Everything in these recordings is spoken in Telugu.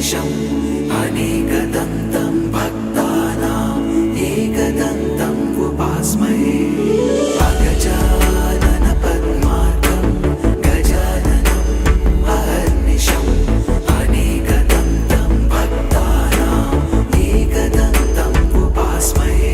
अहर्निशम् अनेकदन्तं भक्तानाम् एकदन्तम् उपास्महे अगजानन पद्मार्कं गजाननम् अहर्निशम् अनेकदन्तं भक्तानाम् एकदन्तम् उपास्महे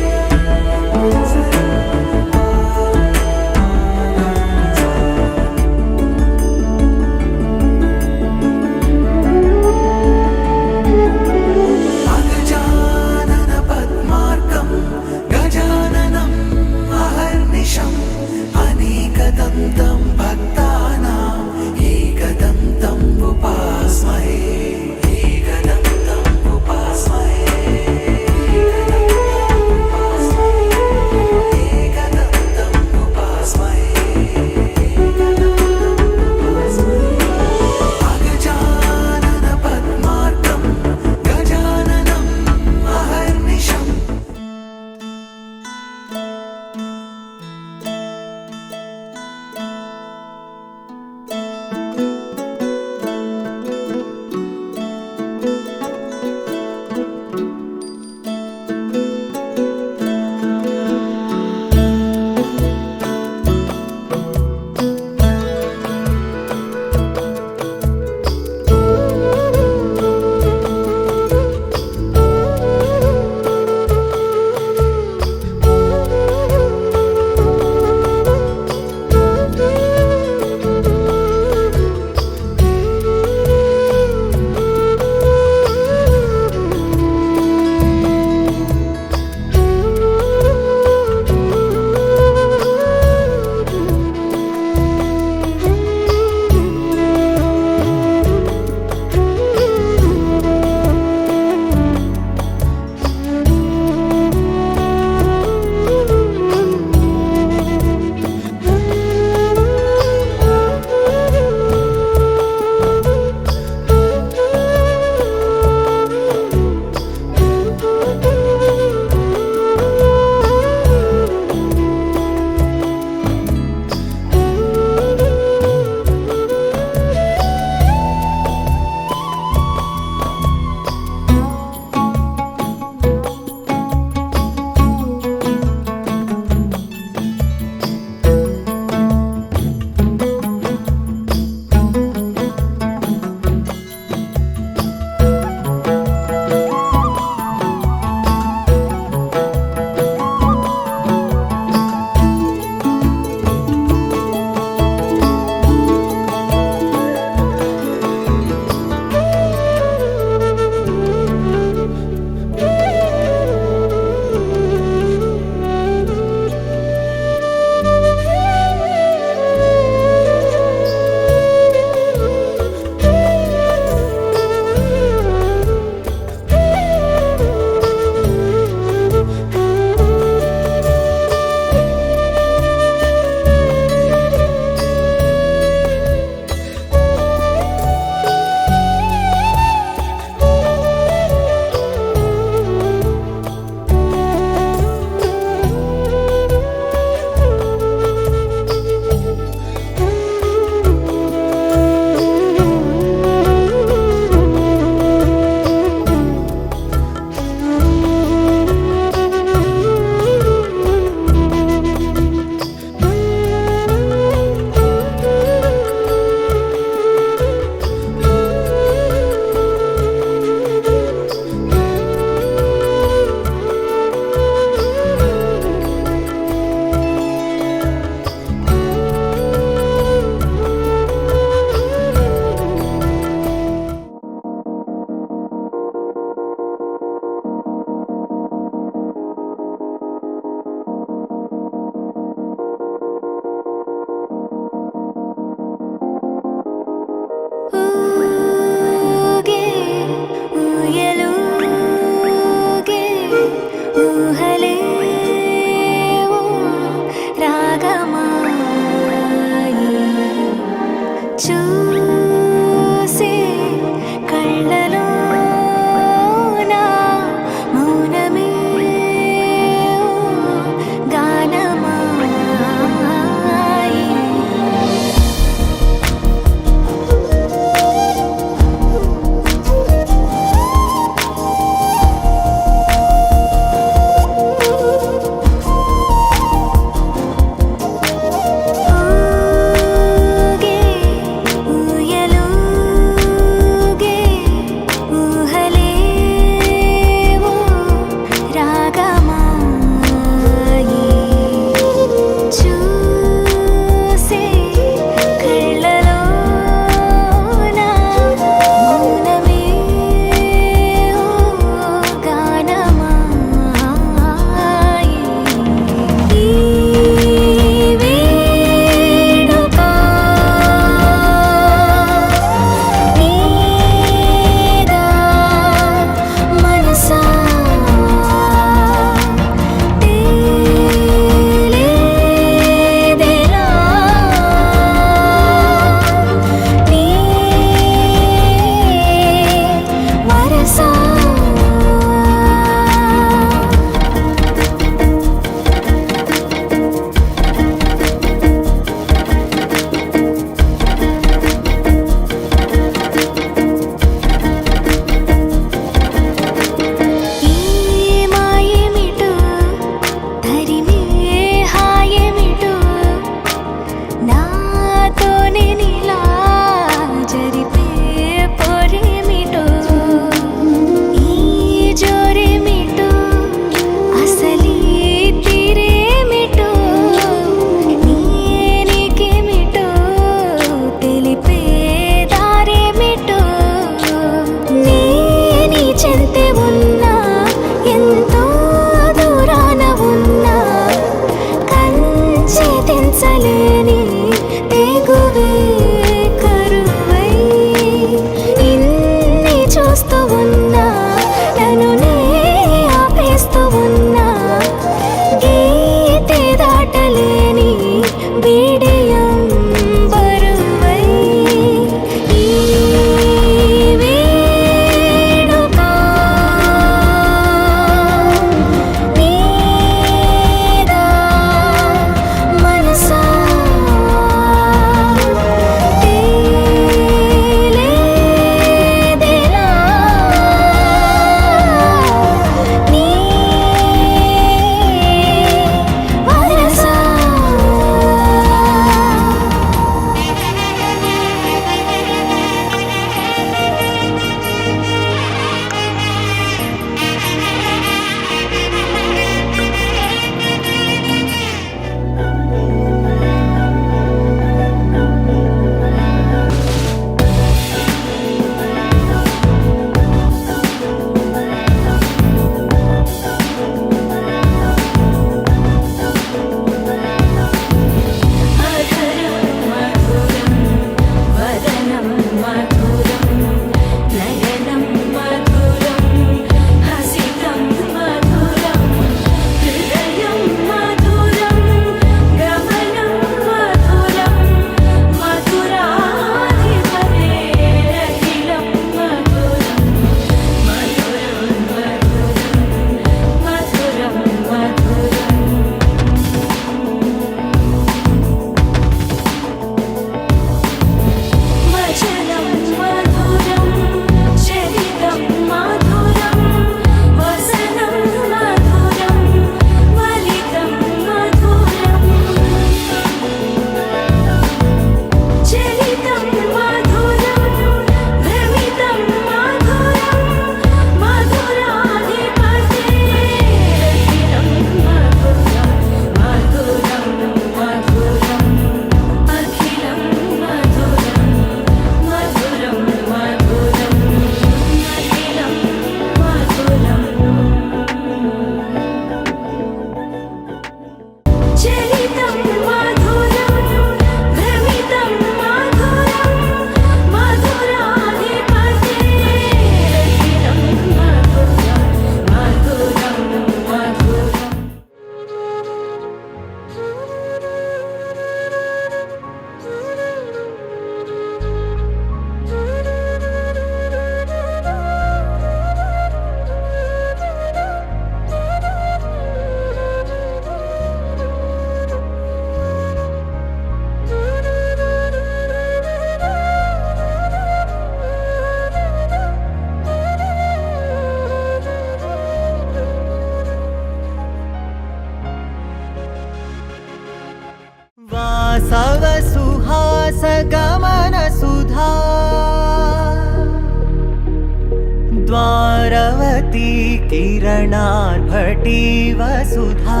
भारती किरणार्भटी वसुधा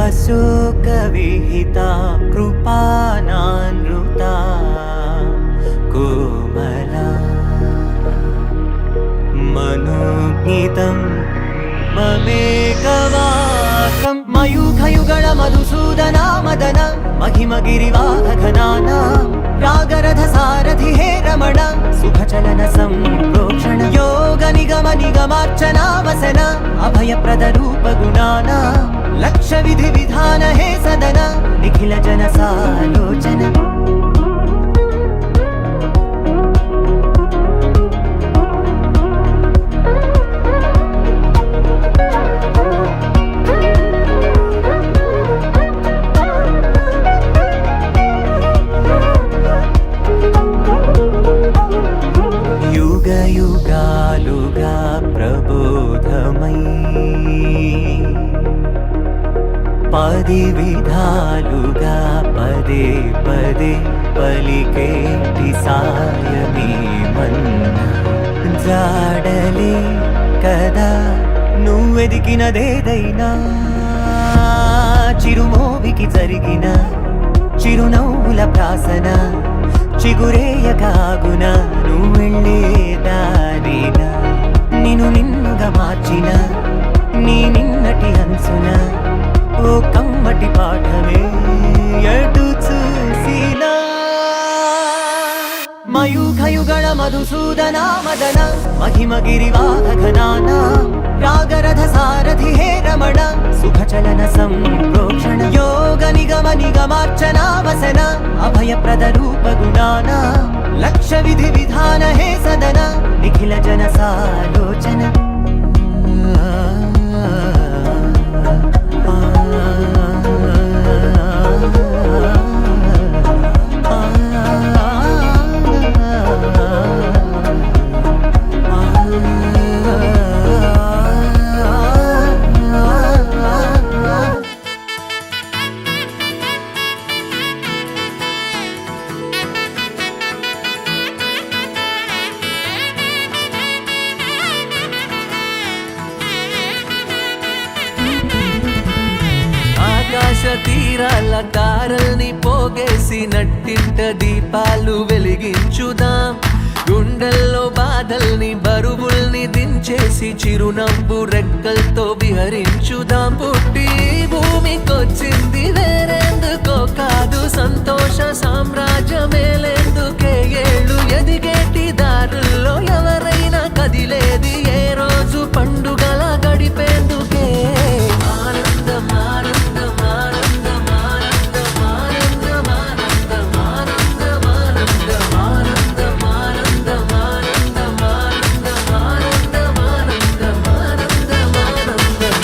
अशोकविहिता कृपानानृता कोमला मनोज्ञितं ममेकवाकं मयूखयुगळ मधुसूदना मदन महिमगिरिवाहघनाना रागरथसारथि हे रमण सुखचलन सम्प्रोक्षण योग निगम निगमार्चना वसन अभयप्रद रूप गुणाना लक्ष विधि विधान हे सदन निखिल जन सालोचन युग युगालुगा प्रबोधमयी पदि विधालुगा पदे पदे पलिकेटि सायमे मन्ना जाडले कदा నువ్వెదికినదేదైనా చిరుమోవికి జరిగిన చిరునవ్వుల ప్రాసన చిగురేయకాగున నువ్వెళ్ళేదానేనా నిన్ను నిన్నుగా మార్చిన నీ నిన్నటి హంసున ఓ కమ్మటి పాఠమే ఎటు చూసినా మయూఖయుగళ మధుసూదనా మదన महिमगिरिवाहघनाना रागरथसारथि हे रमण सुखचलन सम्प्रोक्षण योग निगम निगमार्चना वसन अभयप्रद रूप गुणाना लक्ष विधि विधान हे सदन निखिल जन सालोचन ఆకాశ తీరాల తారల్ని పోగేసి నట్టింట దీపాలు వెలిగించుదాం గుండెల్లో బాధల్ని బరువుల్ని దించేసి చిరునవ్వు రెక్కలతో విహరించుదాం పుట్టి భూమికొచ్చింది వేరేందుకో కాదు సంతోష సామ్రాజ్యమేలేందుకే ఏళ్ళు ఎదిగేటి దారుల్లో ఎవరైనా కదిలేది ఏ రోజు పండుగల గడిపేందుకే ఆనందం ఆనందం ఆనందం ఆనందం ఆనందం ఆనందం ఆనందం ఆనందం ఆనందం ఆనందం ఆనందం ఆనందం ఆనందం ఆనందం ఆనందం ఆనందం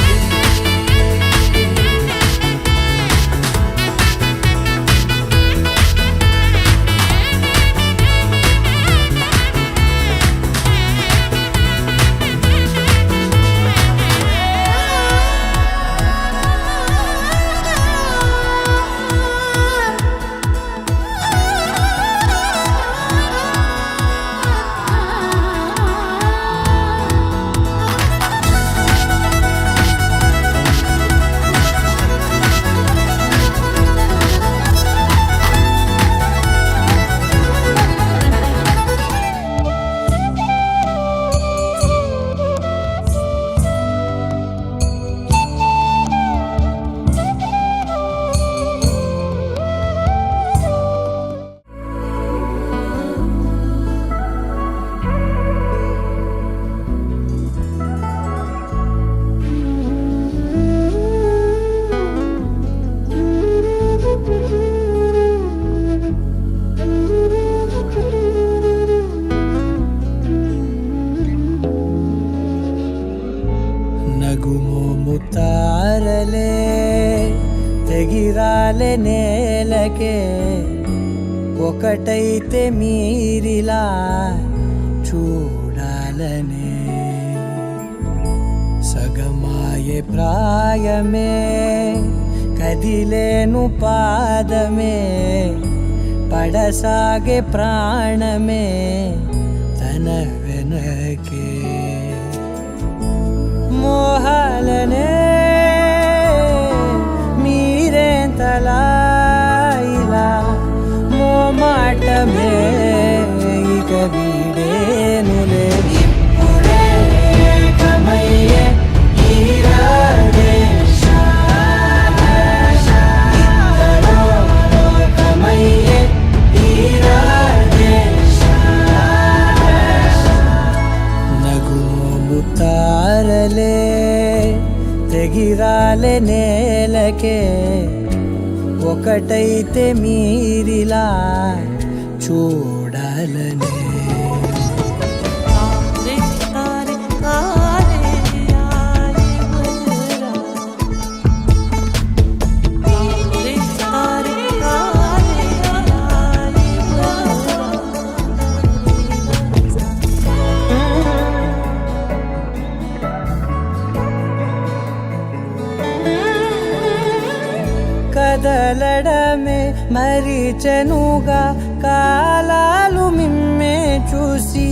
నగుమోముతారలే తెగిరాలే నేలకే ఒకటైతే మీరిలా చూడాలనే సగమాయే ప్రాయమే కదిలేను పాదమే పడసాగే ప్రాణమే తన వెనకే ఇక వీడేనులే ఇప్పుడే కమయ్యే తారలే తెగిరాలే నేలకే ఒకటైతే మీరిలా చూడాలనే కదలడమే మరిచెనుగా కాలాలు మిమ్మే చూసి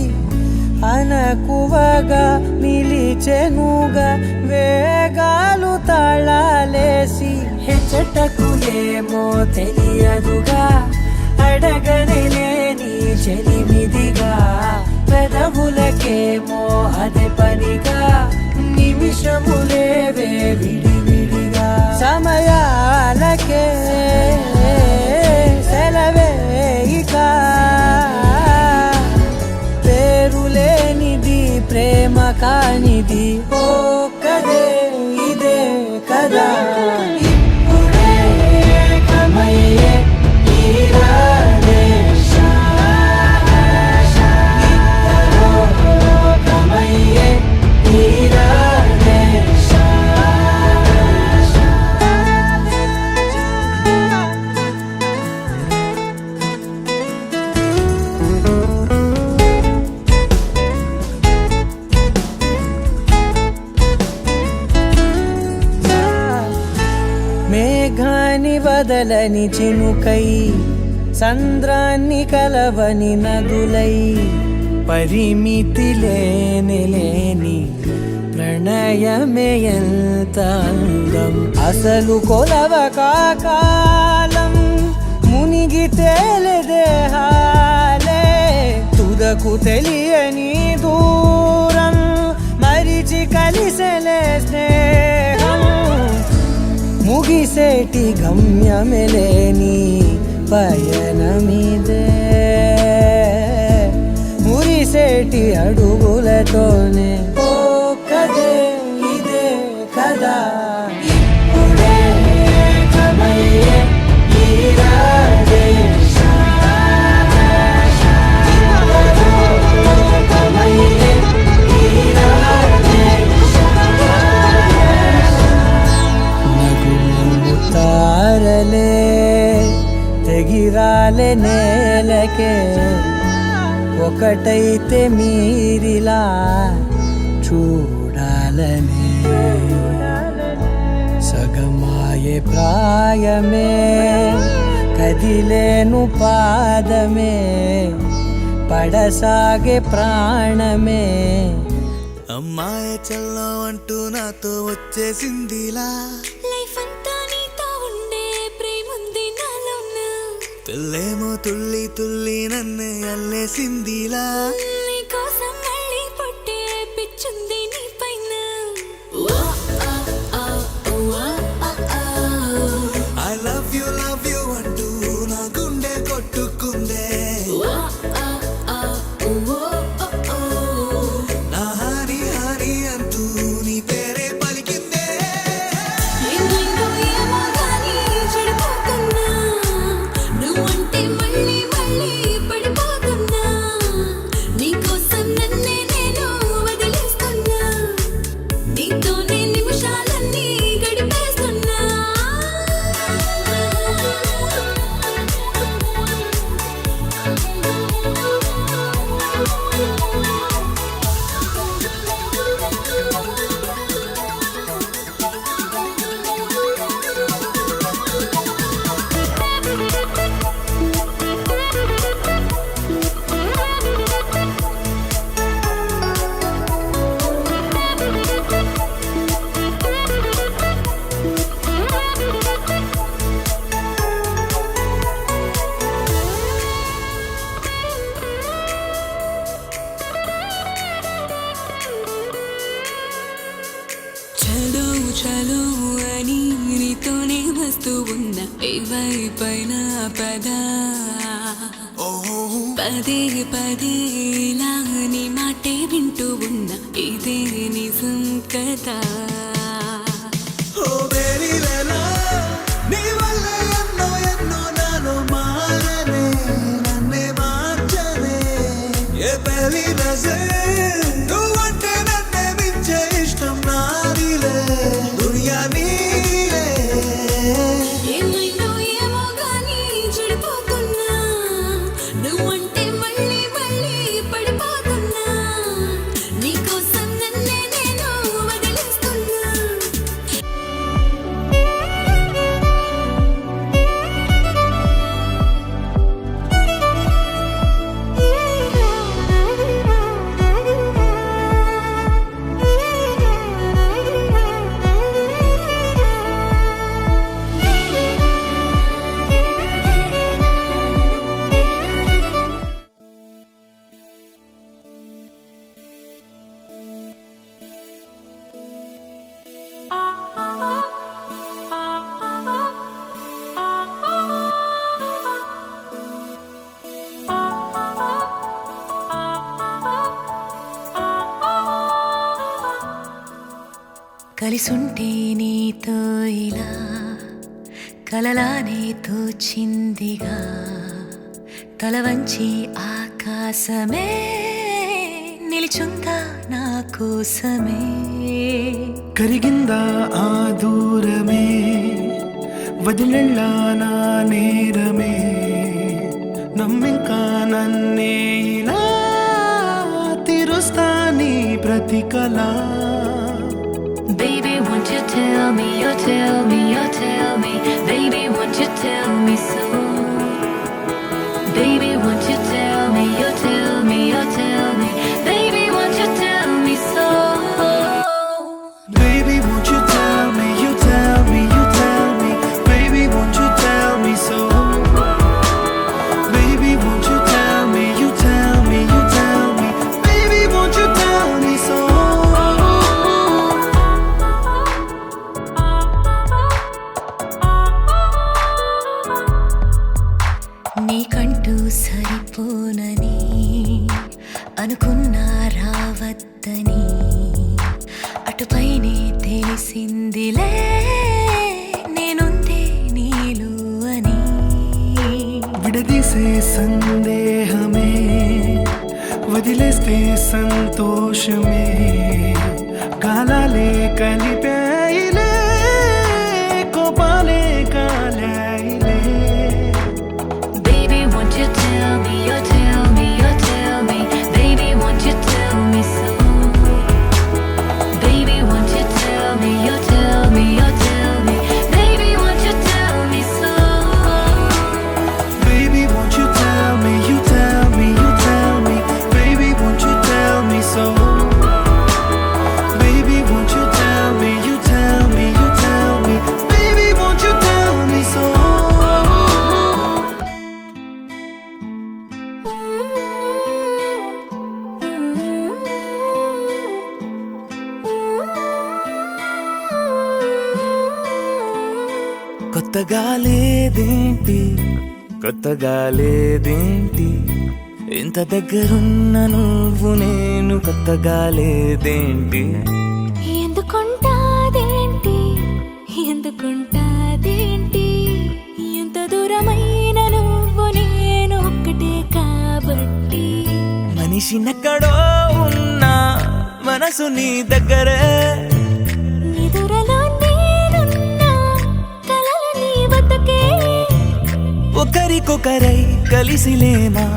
అనకువగా నిలిచెనుగా వేగాలు తాళాలేసి హెచ్చటకులేమో తెలియదుగా అడగనేలేని చెలిమిదిగా పెదవులకేమో అదే పనిగా నిమిషములేవే విడివిడిగా సమయాలకే సెలవే ఇక పేరులేనిది ప్రేమ కానిది ఓ కదే ఇదే కదా ఇప్పుడే కమయ్యే మేఘాన్ని వదలని చినుకై సంద్రాన్ని కలవని నదులై పరిమితి లేని ప్రణయమే ఎంత అందం అసలు కొలవ కాలం మునిగి తేలిదేహాలే తుదకు తెలియని దూరం మరిచి కలిసెలే స్నేహం ముగిసేటి గమ్యమెలేని పయనమిదే మురిసేటి అడుగులతోనే ఓ కదే ఇదే కదా ఇప్పుడే కమయ్యే తారలే తెగిరాలే నేలకే ఒకటైతే మీరిలా చూడాలనే సగమాయే ప్రాయమే కదిలేను పాదమే పడసాగే ప్రాణమే అమ్మాయి చల్లో అంటూ నాతో వచ్చేసిందిలా లైఫ్ అంతా నీతో ఉండే ప్రేముంది నాలోన పిల్లేమో తుల్లి తుల్లి నన్ను అల్లేసిందిలా నీ కోసం మళ్ళీ పుట్టే పిచ్చుంది నీ పైన ఐ లవ్ యు అంటూ నా గుండె కొట్టుకుందే నా హరి హరి అంటూ నీ పేరే పలికిందే ఏందో ఏమో గానీ చెడిపోతున్నా నువ్వంటే మళ్ళీ మళ్ళీ పడిపోతున్నా నీ చలు అని నీతోనే వస్తూ ఉన్న ఏవైపైన పదా పదే పదే ఇలా నీ మాటే వింటూ ఉన్న ఇదే నిజం కదా ఓ బేబీ వేలా నీ వల్ల ఎన్నో ఎన్నో నాలో మారనే నన్నే మార్చనే ఏ పెళ్లి రసే నువ్వంటే నన్నే మించే ఇష్టం నాదిలే దునియా నీలే ఏమైందో ఏమో గానీ చెడిపోతున్నా నువ్వంటే మళ్ళీ మళ్ళీ పడిపోతున్నా నీకోసం నన్నే నేను వదిలేస్తున్నా కలిసుంటే నీతో ఇలా కలలానే తోచిందిగా తల వంచి ఆకాశమే నిలిచుందా నా కోసమే కరిగిందా ఆ దూరమే వదిలెళ్ళా నా నేరమే నమ్మింకా నన్నే ఇలా తీరుస్తా నీ ప్రతి కళ Baby, won't you tell me, you tell me, you tell me Baby, won't you tell me so Baby, won't you tell me, you tell me, you tell me Baby, won't you tell me so Baby, won't you tell me, you tell me, you tell me Baby, won't you tell me so Baby, won't you tell me, you tell me, you tell me Baby, won't you tell me so నీకంటూ సరిపోనని అనుకున్నా రావద్దని అటుపైనే తెలిసిందిలే నేనుందే నీలు అని విడదీసే సందేహమే వదిలేస్తే సంతోషమే కాలాలే కలిపాయిలే కోపాలే కాలాయిలే Baby, won't you tell me, you tell me, you tell me Baby, won't you tell me so Baby, won't you tell me, you tell me, you tell me Baby, won't you tell me so Baby, won't you tell me, you tell me, you tell me Baby, won't you tell me so Baby, won't you tell me, you tell me, you tell me Baby, won't you tell me so కొత్తగా లేదేంటి కొత్తగా లేదేంటి ఇంత దగ్గరున్న నువ్వు నేను కొత్తగా లేదేంటి ఎందుకుంటాదేంటి ఎందుకుంటాదేంటి ఎంత దూరమైన నువ్వు నేను ఒక్కటే కాబట్టి మనిషినెక్కడో ఉన్నా మనసు నీ దగ్గరే నిదురలో నేనున్నా కలలు నీ వద్దకే ఒకరికొకరై కలిసిలేమా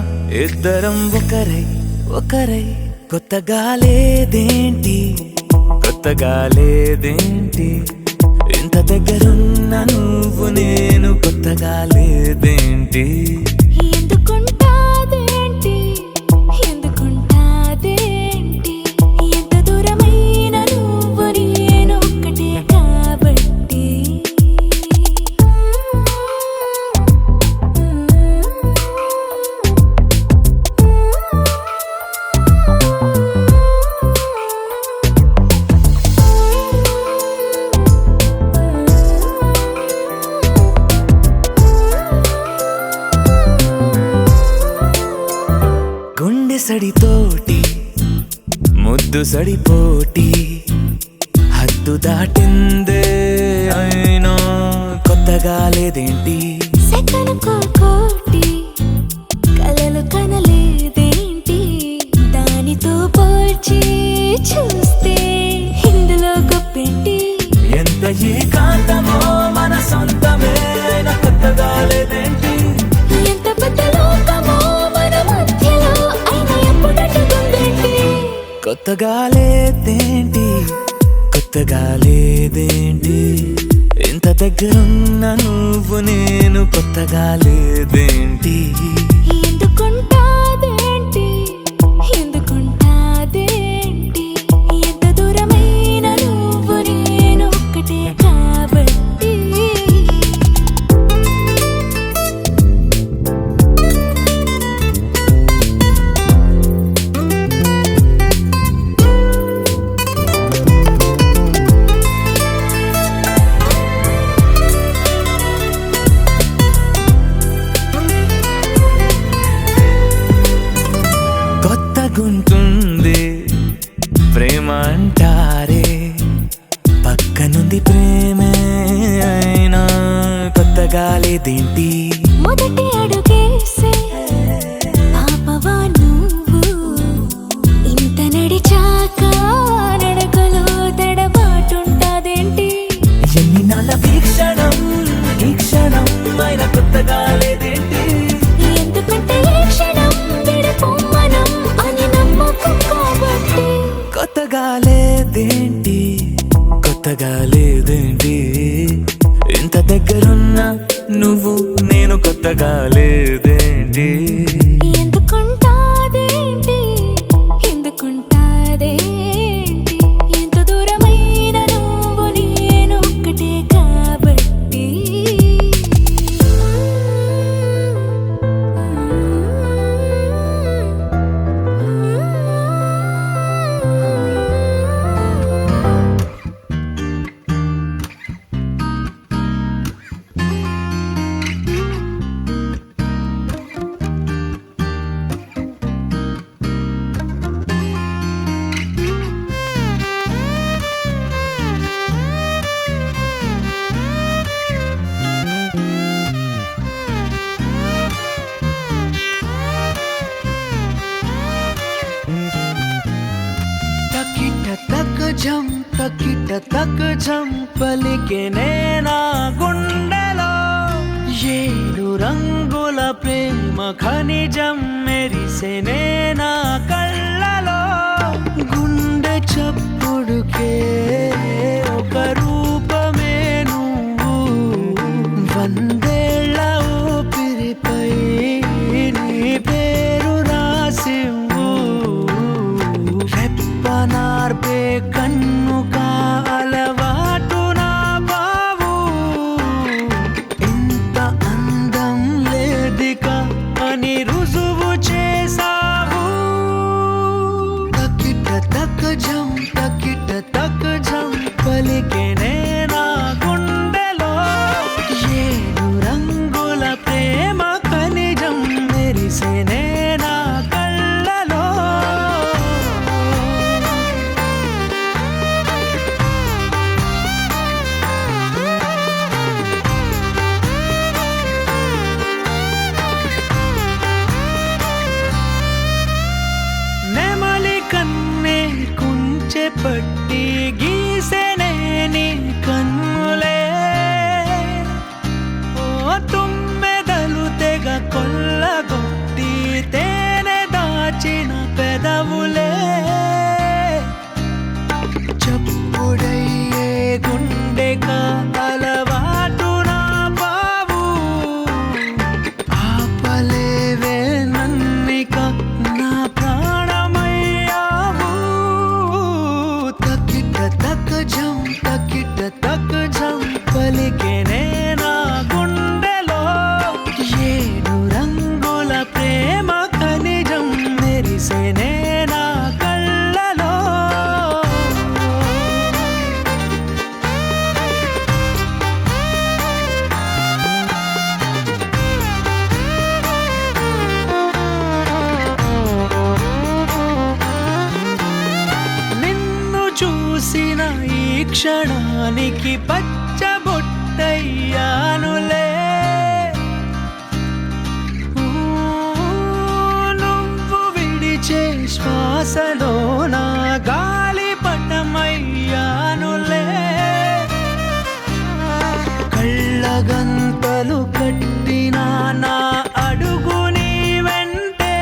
ఇద్దరం ఒకరై ఒకరై కొత్తగా లేదేంటి కొత్తగా లేదేంటి ఇంత దగ్గరున్న నువ్వు నేను కొత్తగా లేదేంటి ఎందుకుంటాదేంటి ఎందుకుంటాదేంటి ఎంత దూరమైన నువ్వు నేను ఒక్కటే కాబట్టి సడిపోటి హద్దు దాటిందే అయినా కొత్తగా లేదేంటి సెకనుకో కోటి కలలు కనలేదేంటి దానితో పోల్చి చూస్తే ఇందులో గొప్పేంటి ఎంత ఏకాంతమో మన సొంతమే అయినా కొత్తగా లేదేంటి ఎంత పెద్ద లోకమో మన మధ్యలో అయినా ఎప్పుడట్టుకుందేంటి కొత్తగా లేదేంటి కొత్తగా లేదేంటి ఇంత దగ్గరున్న నువ్వు నేను కొత్తగా లేదేంటి ఎందుకుంటాదేంటి ఎందుకుంటాదేంటి ఎంత దూరమైన నువ్వు నేను ఒక్కటే కాబట్టి కొత్తగుంటుంది ప్రేమ అంటారే పక్కనుంది ప్రేమే అయినా కొత్తగా లేదేంటి మొదటి అడుగేసే పాపవా నువ్వు ఇంత నడిచాక నడకలో తడబాటుంటాదేంటి ఎన్ని నాళ్ళ వీక్షణం ఈ క్షణం అయినా కొత్తగా లేదేంటి ఎందుకంటే ఈ క్షణం విడిపోమనం అని నమ్మకం కాబట్టి కొత్తగా లేదేంటి కొత్తగా లేదేంటి ఇంత దగ్గరున్న నువ్వు నేను కొత్తగా లేదేంటి ఎందుకుంటాదేంటి ఎందుకుంటాదేంటి ఎంత దూరమైన నువ్వు నేను ఒక్కటే కాబట్టి తకిట తక్ జం పలికే నేనా గుండెలో ఏడు రంగుల ప్రేమ ఖనిజం మెరిసే నేనా కళ్ళలో గుండె చప్పుడుకే ఒక రూపమే నువ్వు వందేళ్ల ఊపిరిపై నీ పేరు రాసివ్వు రెప్పనార్పే కన్ను కాలవాటు నా బావు ఇంత అందం లేదిక అని రుజువు చేసావు తకిట తక్ జం పలికే నేనా గుండెలో ఏడు రంగుల ప్రేమ ఖనిజం మెరిసే నేనా కళ్ళలో నెమలి కన్నే కుంచె పట్టి గీసెనే నీ కన్నులే ఓ తుమ్మెదలు తెగ కొల్లగొట్టి తేనె దాచిన పెదవులే చప్పుడయ్యే గుండెక అలవాటు నా బావు ఆపలేవే నన్నిక నా ప్రాణమయ్యావు తకిట తక్ చూసిన ఈ క్షణానికి పచ్చబొట్టయ్యానులే. నువ్వు విడిచే శ్వాసలో నా గాలిపటమయ్యానులే. కళ్ళగంతలు కట్టిన నా అడుగుని వెంటే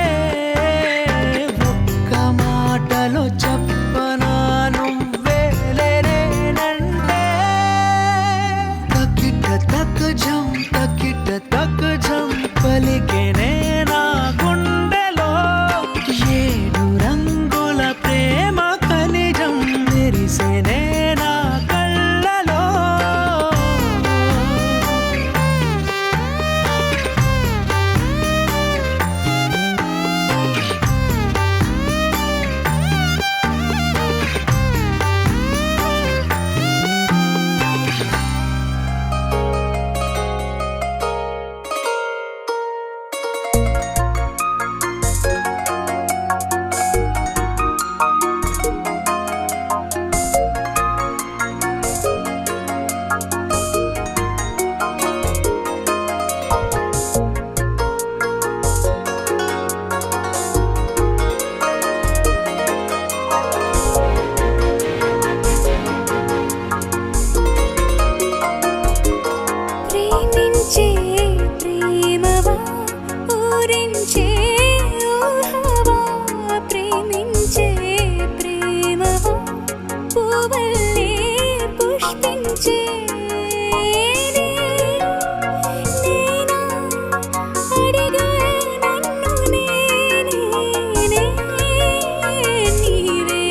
ఒక్క మాటలో చెప్పనా నువ్వేలేనంటే. తకిట తక్ జం పలికెనే నా గుండెలో. 7 రంగుల ప్రేమ ఖనిజం మెరిసెనే నా కళ్ళలో. ప్రేమించే ప్రేమవా ఊరించే ఊహవా. ప్రేమించే ప్రేమవా పువ్వులే పుష్పించే. నేనా అడిగా నన్ను నేనే నీవే.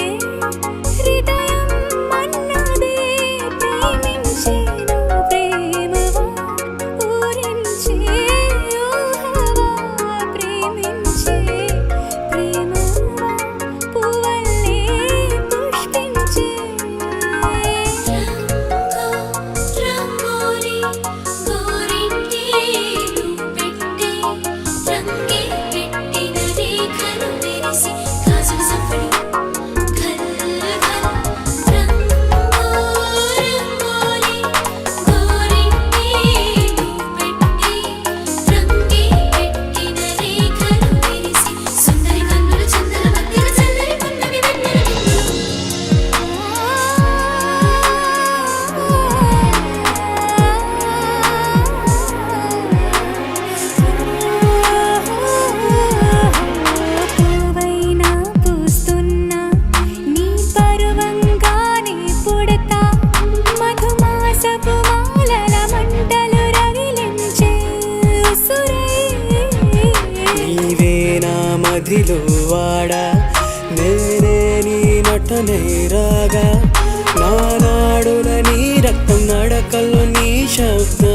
హృదయం అన్నదే ప్రేమించే ప్రేమవా ఊరించే ఊహవా. ప్రేమించే ప్రేమవా పువ్వులే పుష్పించే. రంగోలి గోరింటే నువ్వు పెట్టే రంగే పెట్టిన రేఖలు మెరిసి గాజుల సంపడి రంగోలి గోరింటే నువ్వు పెట్టే రంగే పెట్టిన రేఖలు మెరిసి సుందరి కన్నుల చందన మధ్యన చల్లని పున్నమి వెన్నెల పువ్వైనా పూస్తున్నా నీ పరువంగానే పుడతా. మధుమాసపు మాలల మంటలు రగిలించే ఉసురై. నీవే నా మదిలో వాడా, నేనే నీ నటనే రాగా. నా నాడుల నీ రక్తం నడకల్లో నీ శబ్దం.